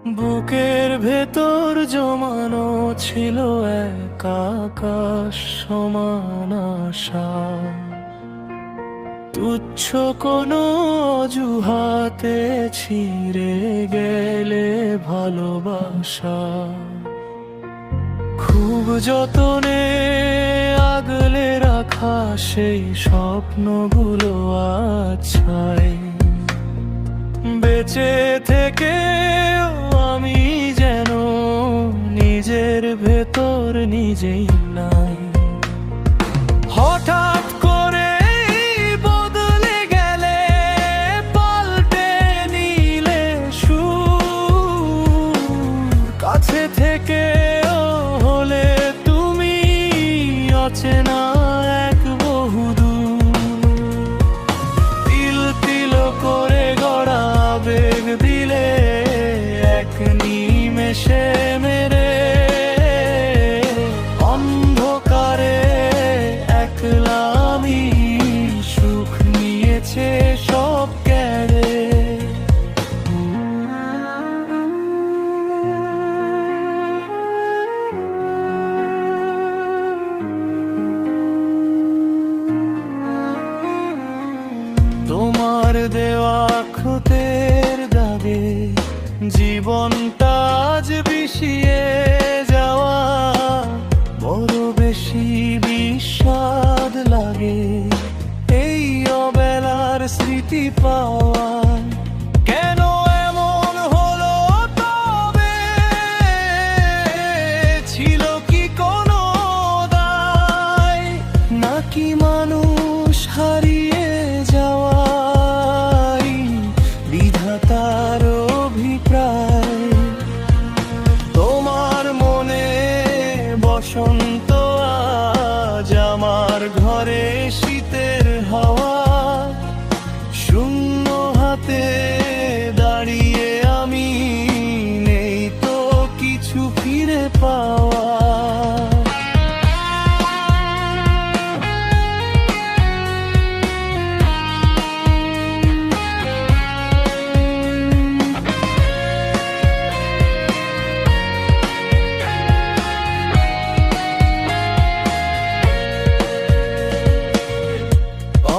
বুকের ভেতর জমানো ছিল এক আকাশ সমান আশা, তুচ্ছ কোনো অজুহাতে ছিঁড়ে গেলে ভালোবাসা। খুব যতনে আগলে রাখা সেই স্বপ্নগুলো আছাই, বেঁচে থেকে আমি যেন নিজের ভেতর নিজেই নাই। হঠাৎ করে বদলে গেলে, পাল্টে নিলে সুর, কাছে থেকে হলে তুমি অচেনা এক বহুদূর। তিল তিল করে গড়া বেগ দিলে এক নিমেষে মেরে, অন্ধকারে একলা আমি সুখ নিয়েছে সব কেড়ে। তোমার দেওয়া ক্ষতের দাগে জীবনটা আজ বিষিয়ে যাওয়া, বড় বেশি বিষাদ লাগে এই অবেলার স্মৃতি পাওয়া। কেন এমন হলো তবে, ছিল কি কোনো দায়, নাকি মানুষ হারিয়ে যাওয়াই বিধাতার অভিপ্রায়? তোমার মনে বসন্ত আজ আমার ঘরে শীতের হাওয়া, শূন্য হাতে দাঁড়িয়ে আমি, নেই তো কিছু ফিরে পাওয়া।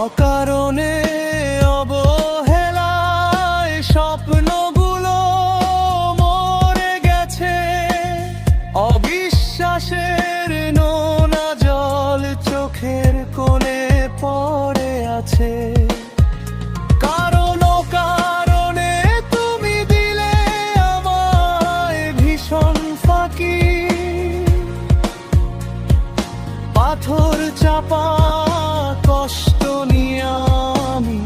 অকারণে অবহেলায় স্বপ্নগুলো মরে গেছে, অবিশ্বাসের নোনা জল চোখের কোণে পড়ে আছে। কারণ কারণে তুমি দিলে আমায় ভীষণ ফাঁকি, পাথর চাপা কষ্ট নিয়ে আমি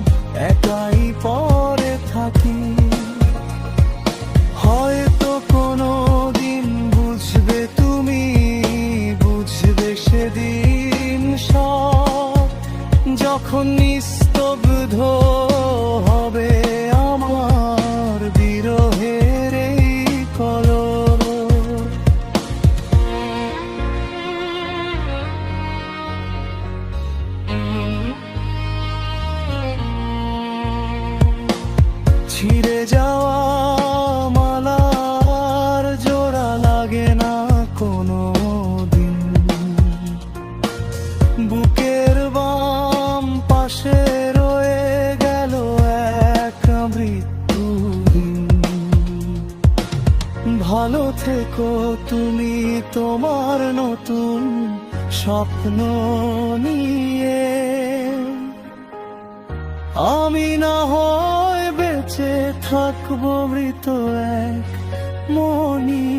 একাই পড়ে থাকি। হয়তো কোনো দিন বুঝবে তুমি, বুঝবে সেদিন সব, যখন নিস্তব্ধ হবে আমার বিরহের এই কলরব। ছিঁড়ে যাওয়া মালার জোড়া লাগে না কোনো দিন, বুকের বাম পাশে রয়ে গেল এক মৃত্যুহীন। ভালো থেকো তুমি তোমার নতুন স্বপ্ন নিয়ে, আমি না হয় বেঁচে থাকবো মৃত এক মনি।